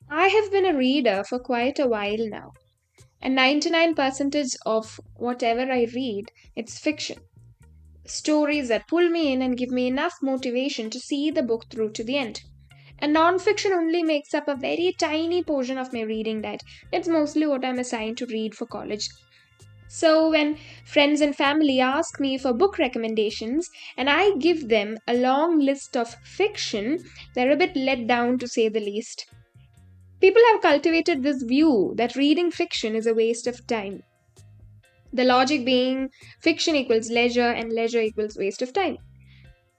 I have been a reader for quite a while now, and 99% of whatever I read, it's fiction. Stories that pull me in and give me enough motivation to see the book through to the end. And non-fiction only makes up a very tiny portion of my reading diet. It's mostly what I'm assigned to read for college. So when friends and family ask me for book recommendations and I give them a long list of fiction, they're a bit let down to say the least. People have cultivated this view that reading fiction is a waste of time. The logic being fiction equals leisure and leisure equals waste of time.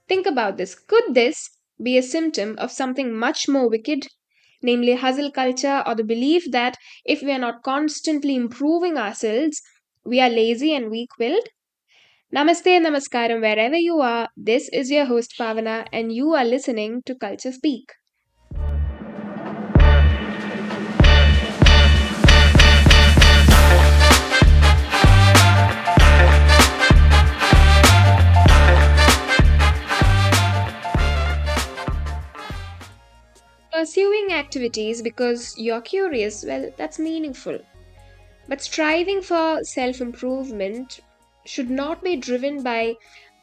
Think about this. Could this be a symptom of something much more wicked? Namely, hustle culture or the belief that if we are not constantly improving ourselves, we are lazy and weak willed? Namaste and Namaskaram, wherever you are. This is your host Pavana, and you are listening to Culture Speak. Pursuing activities because you're curious, well, that's meaningful. But striving for self improvement should not be driven by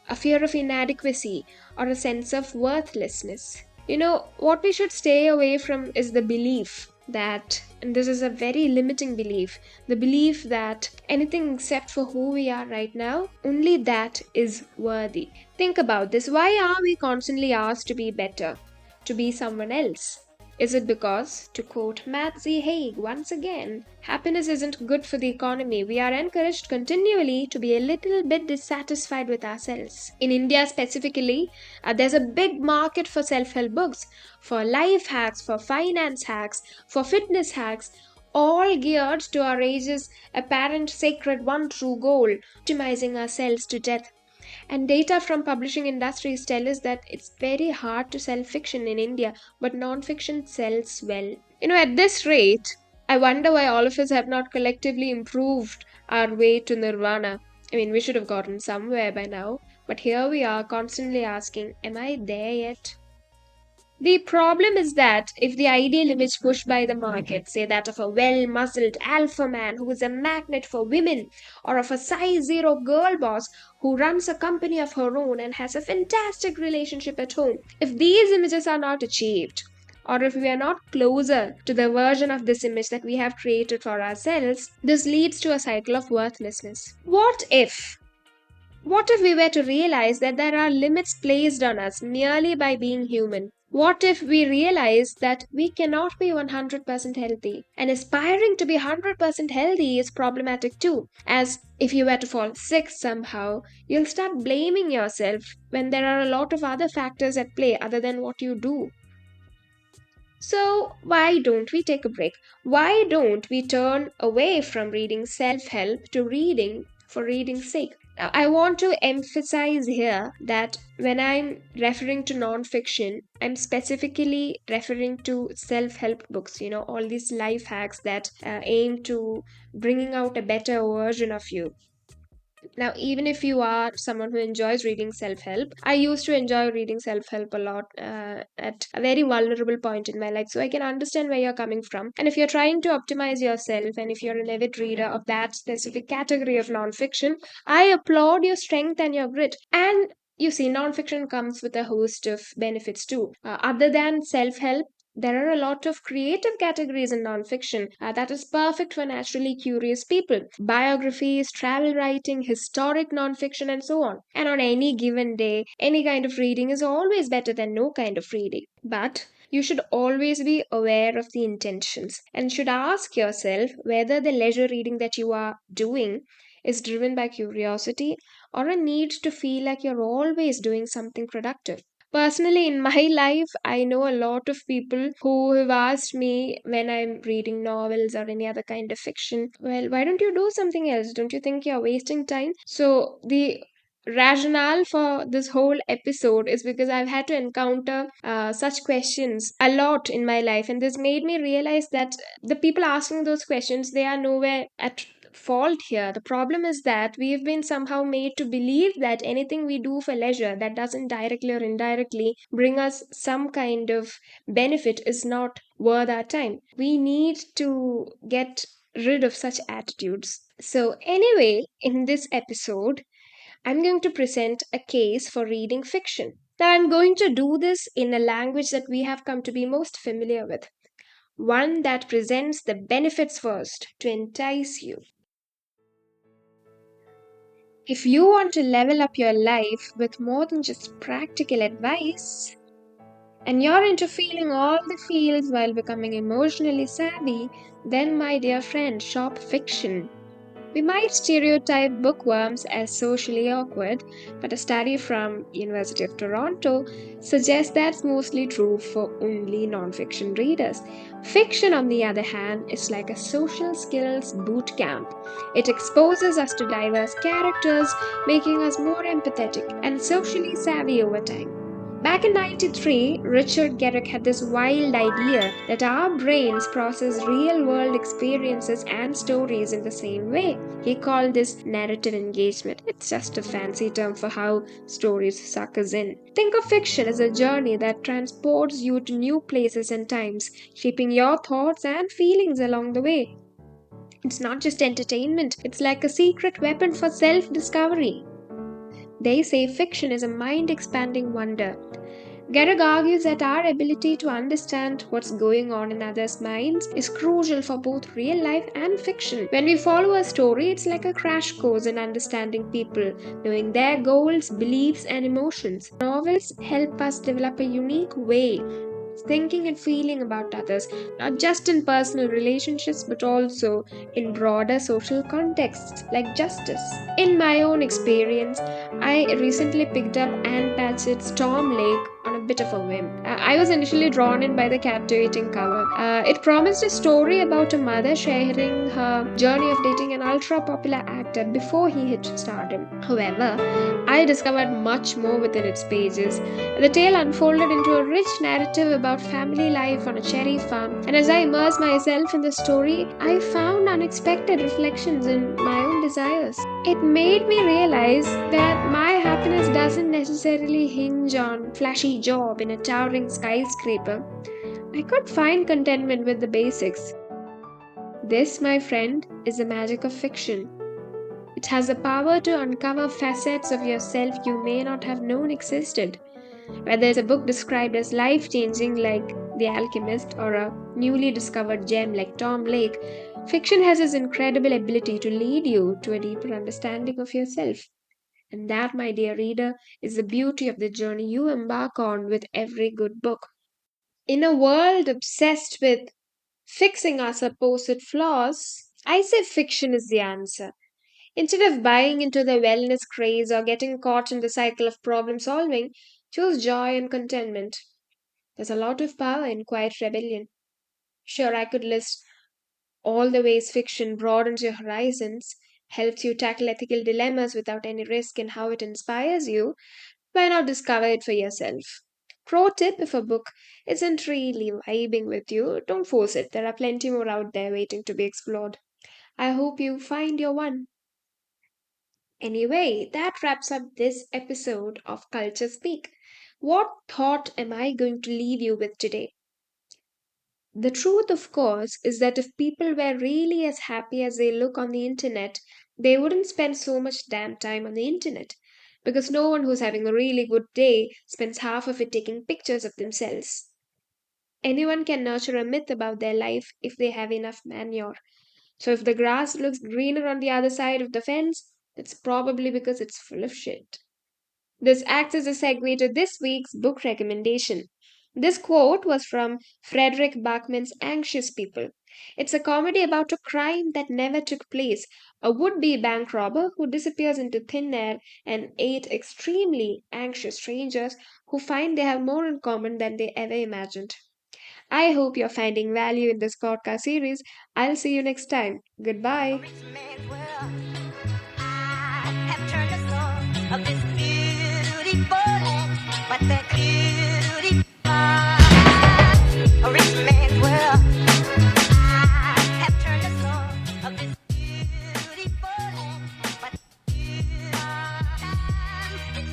a fear of inadequacy or a sense of worthlessness. What we should stay away from is the belief that, and this is a very limiting belief, the belief that anything except for who we are right now, only that is worthy. Think about this. Why are we constantly asked to be better, to be someone else? Is it because, to quote Matthew Haig once again, happiness isn't good for the economy? We are encouraged continually to be a little bit dissatisfied with ourselves. In India specifically, there's a big market for self help books, for life hacks, for finance hacks, for fitness hacks, all geared to our age's apparent sacred one true goal, optimizing ourselves to death. And data from publishing industries tell us that it's very hard to sell fiction in India, but non-fiction sells well. At this rate, I wonder why all of us have not collectively improved our way to nirvana. I mean, we should have gotten somewhere by now, but here we are constantly asking, am I there yet? The problem is that if the ideal image pushed by the market, say that of a well muscled alpha man who is a magnet for women, or of a size zero girl boss who runs a company of her own and has a fantastic relationship at home, if these images are not achieved, or if we are not closer to the version of this image that we have created for ourselves, this leads to a cycle of worthlessness. What if we were to realize that there are limits placed on us merely by being human? What if we realize that we cannot be 100% healthy? And aspiring to be 100% healthy is problematic too, as if you were to fall sick somehow, you'll start blaming yourself when there are a lot of other factors at play other than what you do. So, why don't we take a break? Why don't we turn away from reading self help to reading for reading's sake? Now, I want to emphasize here that when I'm referring to non-fiction, I'm specifically referring to self-help books, all these life hacks that aim to bringing out a better version of you. Now, even if you are someone who enjoys reading self help, I used to enjoy reading self help a lot at a very vulnerable point in my life. So I can understand where you're coming from. And if you're trying to optimize yourself and if you're an avid reader of that specific category of nonfiction, I applaud your strength and your grit. And you see, nonfiction comes with a host of benefits too. Other than self help, there are a lot of creative categories in nonfiction that is perfect for naturally curious people. Biographies, travel writing, historic nonfiction, and so on. And on any given day, any kind of reading is always better than no kind of reading. But you should always be aware of the intentions and should ask yourself whether the leisure reading that you are doing is driven by curiosity or a need to feel like you're always doing something productive. Personally, in my life, I know a lot of people who have asked me when I'm reading novels or any other kind of fiction, well, why don't you do something else? Don't you think you're wasting time? So, the rationale for this whole episode is because I've had to encounter such questions a lot in my life, and this made me realize that the people asking those questions, they are nowhere at fault here. The problem is that we've been somehow made to believe that anything we do for leisure that doesn't directly or indirectly bring us some kind of benefit is not worth our time. We need to get rid of such attitudes. So, anyway, in this episode, I'm going to present a case for reading fiction. Now, I'm going to do this in a language that we have come to be most familiar with, one that presents the benefits first to entice you. If you want to level up your life with more than just practical advice, and you're into feeling all the feels while becoming emotionally savvy, then, my dear friend, shop fiction. We might stereotype bookworms as socially awkward, but a study from University of Toronto suggests that's mostly true for only nonfiction readers. Fiction, on the other hand, is like a social skills boot camp. It exposes us to diverse characters, making us more empathetic and socially savvy over time. Back in 93, Richard Garrick had this wild idea that our brains process real world experiences and stories in the same way. He called this narrative engagement. It's just a fancy term for how stories suck us in. Think of fiction as a journey that transports you to new places and times, shaping your thoughts and feelings along the way. It's not just entertainment, it's like a secret weapon for self discovery. They say fiction is a mind expanding wonder. Gerrig argues that our ability to understand what's going on in others' minds is crucial for both real life and fiction. When we follow a story, it's like a crash course in understanding people, knowing their goals, beliefs, and emotions. Novels help us develop a unique way of thinking and feeling about others, not just in personal relationships but also in broader social contexts like justice. In my own experience, I recently picked up Anne Patchett's Storm Lake on a bit of a whim. I was initially drawn in by the captivating cover. It promised a story about a mother sharing her journey of dating an ultra popular actor before he hit stardom. However, I discovered much more within its pages. The tale unfolded into a rich narrative about family life on a cherry farm, and as I immersed myself in the story, I found unexpected reflections in my own desires. It made me realize that my happiness doesn't necessarily hinge on flashy job in a towering skyscraper. I could find contentment with the basics. This, my friend, is the magic of fiction. It has the power to uncover facets of yourself you may not have known existed. Whether it's a book described as life changing like The Alchemist or a newly discovered gem like Tom Lake, fiction has this incredible ability to lead you to a deeper understanding of yourself. And that, my dear reader, is the beauty of the journey you embark on with every good book. In a world obsessed with fixing our supposed flaws, I say fiction is the answer. Instead of buying into the wellness craze or getting caught in the cycle of problem solving, choose joy and contentment. There's a lot of power in quiet rebellion. Sure, I could list all the ways fiction broadens your horizons, helps you tackle ethical dilemmas without any risk in how it inspires you. Why not discover it for yourself? Pro tip: if a book isn't really vibing with you, don't force it. There are plenty more out there waiting to be explored. I hope you find your one. Anyway, that wraps up this episode of Culture Speak. What thought am I going to leave you with today? The truth, of course, is that if people were really as happy as they look on the internet, they wouldn't spend so much damn time on the internet. Because no one who's having a really good day spends half of it taking pictures of themselves. Anyone can nurture a myth about their life if they have enough manure. So if the grass looks greener on the other side of the fence, it's probably because it's full of shit. This acts as a segue to this week's book recommendation. This quote was from Frederick Bachman's Anxious People. It's a comedy about a crime that never took place, a would be bank robber who disappears into thin air, and eight extremely anxious strangers who find they have more in common than they ever imagined. I hope you're finding value in this podcast series. I'll see you next time. Goodbye.